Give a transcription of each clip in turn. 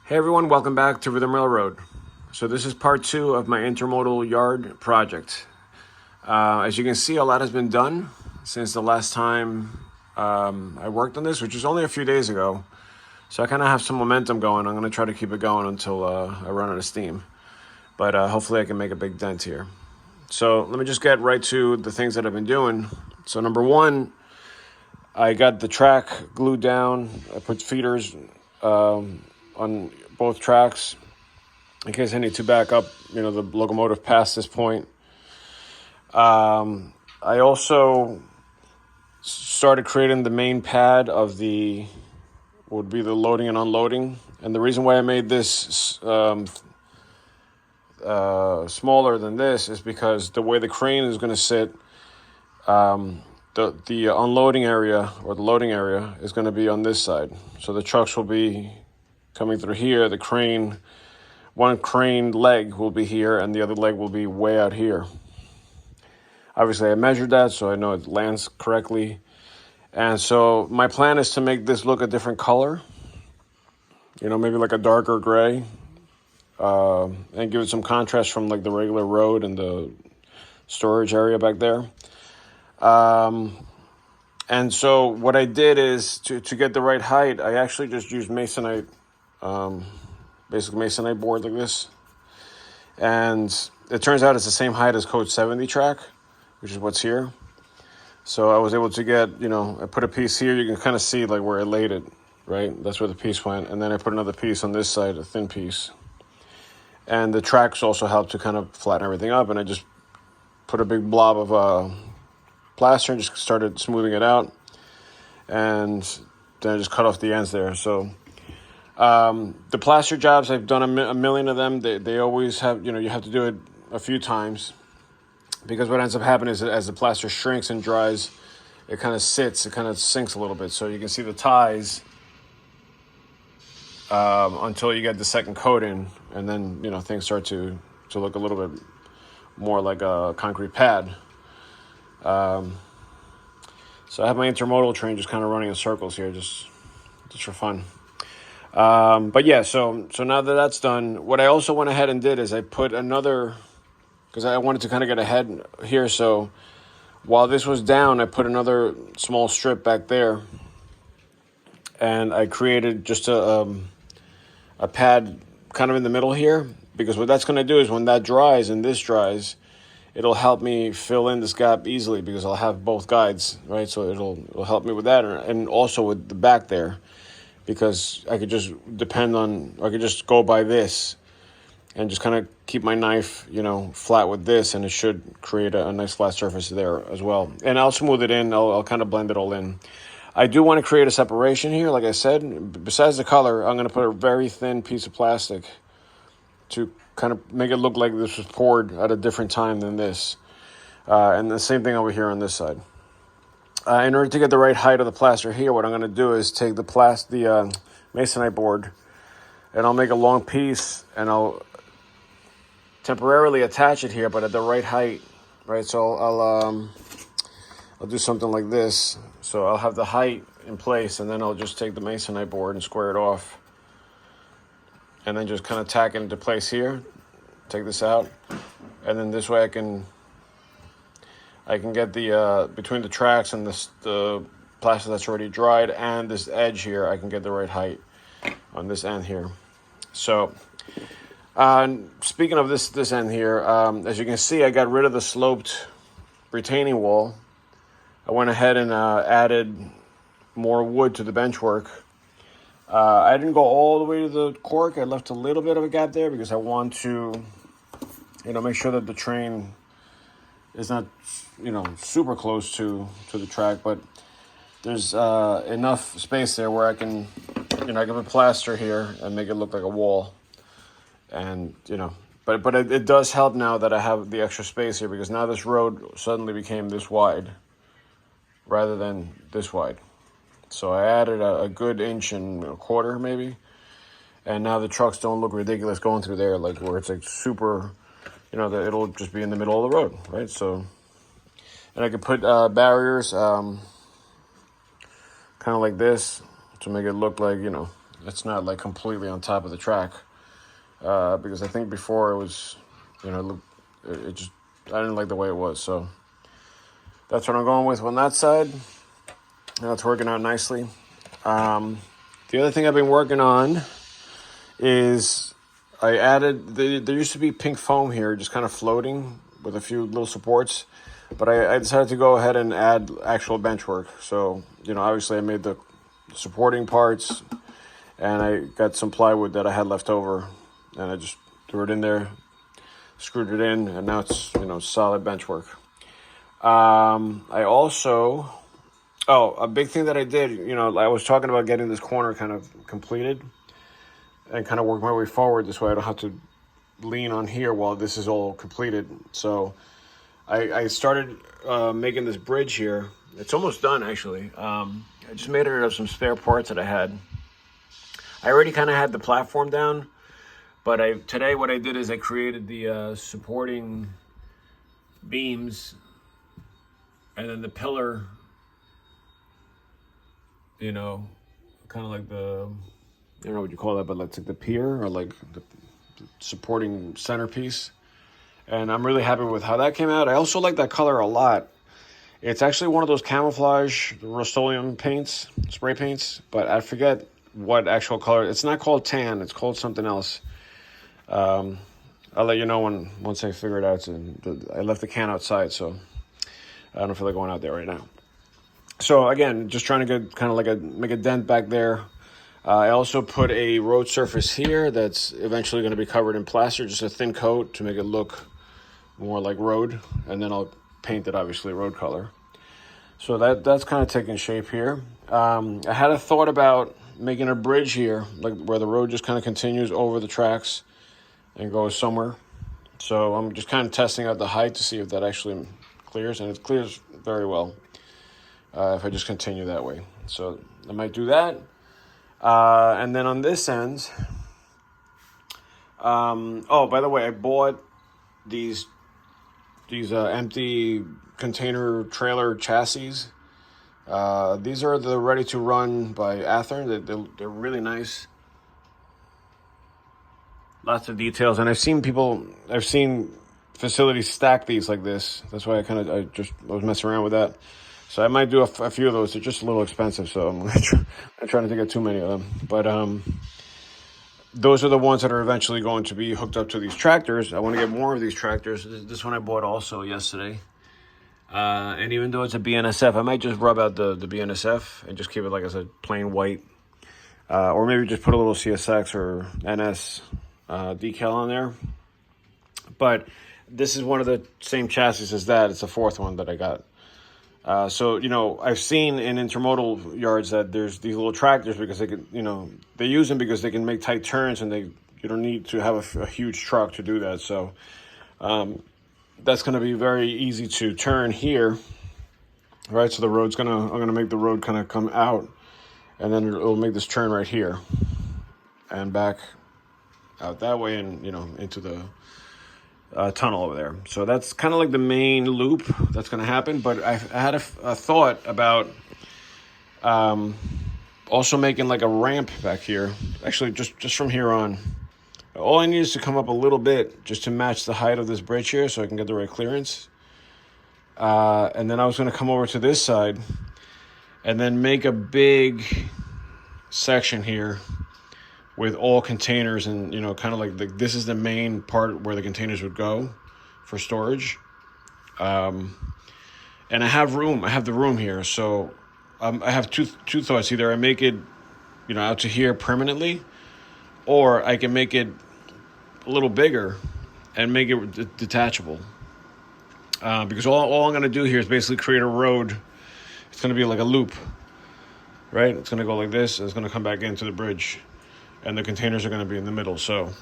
Hey everyone, welcome back to Rhythm Railroad. So this is part 2 of my intermodal yard project. As you can see, a lot has been done since the last time I worked on this, which was only a few days ago. So I kind of have some momentum going. I'm going to try to keep it going until I run out of steam. But hopefully I can make a big dent here. So let me just get right to the things that I've been doing. So number one, I got the track glued down. I put feeders on both tracks in case I need to back up, the locomotive past this point. I also started creating the main pad of would be the loading and unloading. And the reason why I made this smaller than this is because the way the crane is going to sit, the unloading area or the loading area is going to be on this side. So the trucks will be coming through here. One crane leg will be here and the other leg will be way out here. Obviously I measured that so I know it lands correctly. And so my plan is to make this look a different color, maybe like a darker gray, and give it some contrast from like the regular road and the storage area back there. And so what I did is to get the right height, I actually just used masonite, basically masonite board like this. And it turns out it's the same height as Code 70 track, which is what's here. So I was able to get, I put a piece here. You can kind of see like where I laid it, right? That's where the piece went. And then I put another piece on this side, a thin piece. And the tracks also helped to kind of flatten everything up. And I just put a big blob of plaster and just started smoothing it out. And then I just cut off the ends there. So the plaster jobs, I've done a million of them. They always have, you have to do it a few times. Because what ends up happening is as the plaster shrinks and dries, it kind of sinks a little bit. So you can see the ties until you get the second coat in. And then, things start to look a little bit more like a concrete pad. So I have my intermodal train just kind of running in circles here, just for fun. But yeah, so now that that's done, what I also went ahead and did is I put another, because I wanted to kind of get ahead here. So while this was down, I put another small strip back there, and I created just a pad kind of in the middle here, because what that's going to do is when that dries and this dries, it'll help me fill in this gap easily because I'll have both guides, right? So it'll help me with that, and also with the back there, because I could just I could just go by this and just kind of keep my knife, flat with this, and it should create a nice flat surface there as well. And I'll smooth it in. I'll kind of blend it all in. I do want to create a separation here, like I said. Besides the color, I'm going to put a very thin piece of plastic to kind of make it look like this was poured at a different time than this. And the same thing over here on this side. In order to get the right height of the plaster here, what I'm going to do is take the masonite board, and I'll make a long piece, and I'll temporarily attach it here, but at the right height, right? So I'll do something like this. So I'll have the height in place, and then I'll just take the masonite board and square it off, and then just kind of tack it into place here. Take this out, and then this way I can get the between the tracks and the plaster that's already dried and this edge here, I can get the right height on this end here. So speaking of this end here, as you can see, I got rid of the sloped retaining wall. I went ahead and added more wood to the benchwork. I didn't go all the way to the cork. I left a little bit of a gap there because I want to, make sure that the train is not, super close to the track, but there's enough space there where I can, I can put plaster here and make it look like a wall. And, but it does help now that I have the extra space here, because now this road suddenly became this wide rather than this wide. So I added a good inch and a quarter maybe. And now the trucks don't look ridiculous going through there, like where it's like super, that it'll just be in the middle of the road, right? So, and I could put barriers kind of like this to make it look like, it's not like completely on top of the track. Because I think before it was, it just, I didn't like the way it was. So that's what I'm going with on that side. And it's working out nicely. The other thing I've been working on is I added, there used to be pink foam here, just kind of floating with a few little supports. But I decided to go ahead and add actual bench work. So, obviously I made the supporting parts, and I got some plywood that I had left over, and I just threw it in there, screwed it in, and now it's, solid bench work. I also, a big thing that I did, I was talking about getting this corner kind of completed and kind of work my way forward. This way I don't have to lean on here while this is all completed. So I started making this bridge here. It's almost done, actually. I just made it out of some spare parts that I had. I already kind of had the platform down, but today what I did is I created the supporting beams, and then the pillar, kind of like the, I don't know what you call that, but like the pier, or like the supporting centerpiece. And I'm really happy with how that came out. I also like that color a lot. It's actually one of those camouflage Rust-Oleum paints, spray paints, but I forget what actual color. It's not called tan. It's called something else. I'll let you know once I figure it out. I left the can outside, so I don't feel like going out there right now. So again, just trying to get kind of make a dent back there. I also put a road surface here that's eventually going to be covered in plaster, just a thin coat to make it look more like road, and then I'll paint it obviously road color. So that's kind of taking shape here. I had a thought about making a bridge here, like where the road just kind of continues over the tracks and goes somewhere. So I'm just kind of testing out the height to see if that actually clears, and it clears very well if I just continue that way. So I might do that. And then on this end, by the way, I bought these empty container trailer chassis. These are the Ready to Run by Athearn. They're really nice. Lots of details, and I've seen facilities stack these like this. That's why I was messing around with that. So I might do a few of those. They're just a little expensive, so I'm trying to get too many of them. But those are the ones that are eventually going to be hooked up to these tractors. I want to get more of these tractors. This one I bought also yesterday. And even though it's a BNSF, I might just rub out the BNSF and just keep it, like I said, plain white. Or maybe just put a little CSX or NS decal on there. But this is one of the same chassis as that. It's the fourth one that I got. So, I've seen in intermodal yards that there's these little tractors because they can, they use them because they can make tight turns, and you don't need to have a huge truck to do that. So, that's going to be very easy to turn here, right? So I'm going to make the road kind of come out, and then it'll make this turn right here and back out that way, and, into the tunnel over there. So that's kind of like the main loop that's going to happen. But I had a thought about also making like a ramp back here. Actually, just from here on, all I need is to come up a little bit just to match the height of this bridge here, so I can get the right clearance. And then I was going to come over to this side and then make a big section here with all containers, and kind of like this is the main part where the containers would go for storage. And I have the room here, so I have two thoughts. Either I make it out to here permanently, or I can make it a little bigger and make it detachable. Because all I'm going to do here is basically create a road. It's going to be like a loop, right? It's going to go like this, and it's going to come back into the bridge, and the containers are going to be in the middle. So,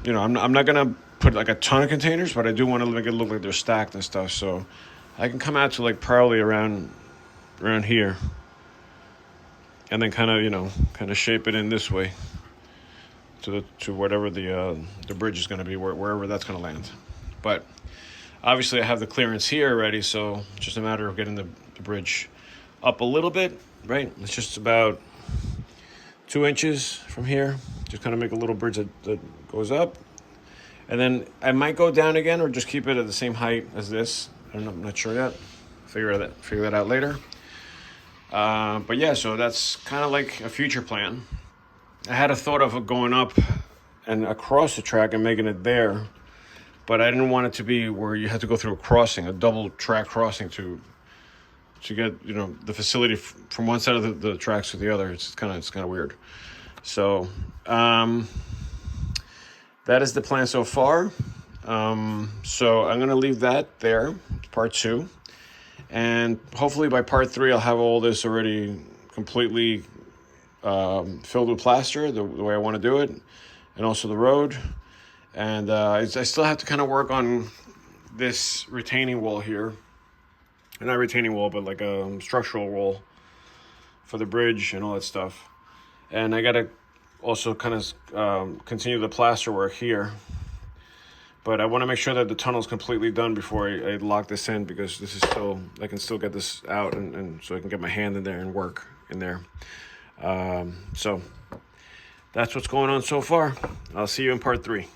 I'm not going to put like a ton of containers, but I do want to make it look like they're stacked and stuff. So I can come out to like probably around here, and then kind of shape it in this way to whatever the bridge is going to be, wherever that's going to land. But obviously I have the clearance here already, so it's just a matter of getting the bridge up a little bit, right? It's just about 2 inches from here. Just kind of make a little bridge that goes up. And then I might go down again or just keep it at the same height as this. I don't know, I'm not sure yet. Figure that out later. But yeah, so that's kind of like a future plan. I had a thought of going up and across the track and making it there, but I didn't want it to be where you had to go through a crossing, a double track crossing to get, you know, the facility from one side of the tracks to the other. It's kind of weird. So that is the plan so far. So I'm gonna leave that there, part 2, and hopefully by part 3 I'll have all this already completely filled with plaster the way I want to do it, and also the road. And I still have to kind of work on this retaining wall here. Not retaining wall, but like a structural wall for the bridge and all that stuff. And I gotta also kind of continue the plaster work here. But I want to make sure that the tunnel's completely done before I lock this in, because this is still, I can still get this out, and so I can get my hand in there and work in there. So that's what's going on so far. I'll see you in part 3.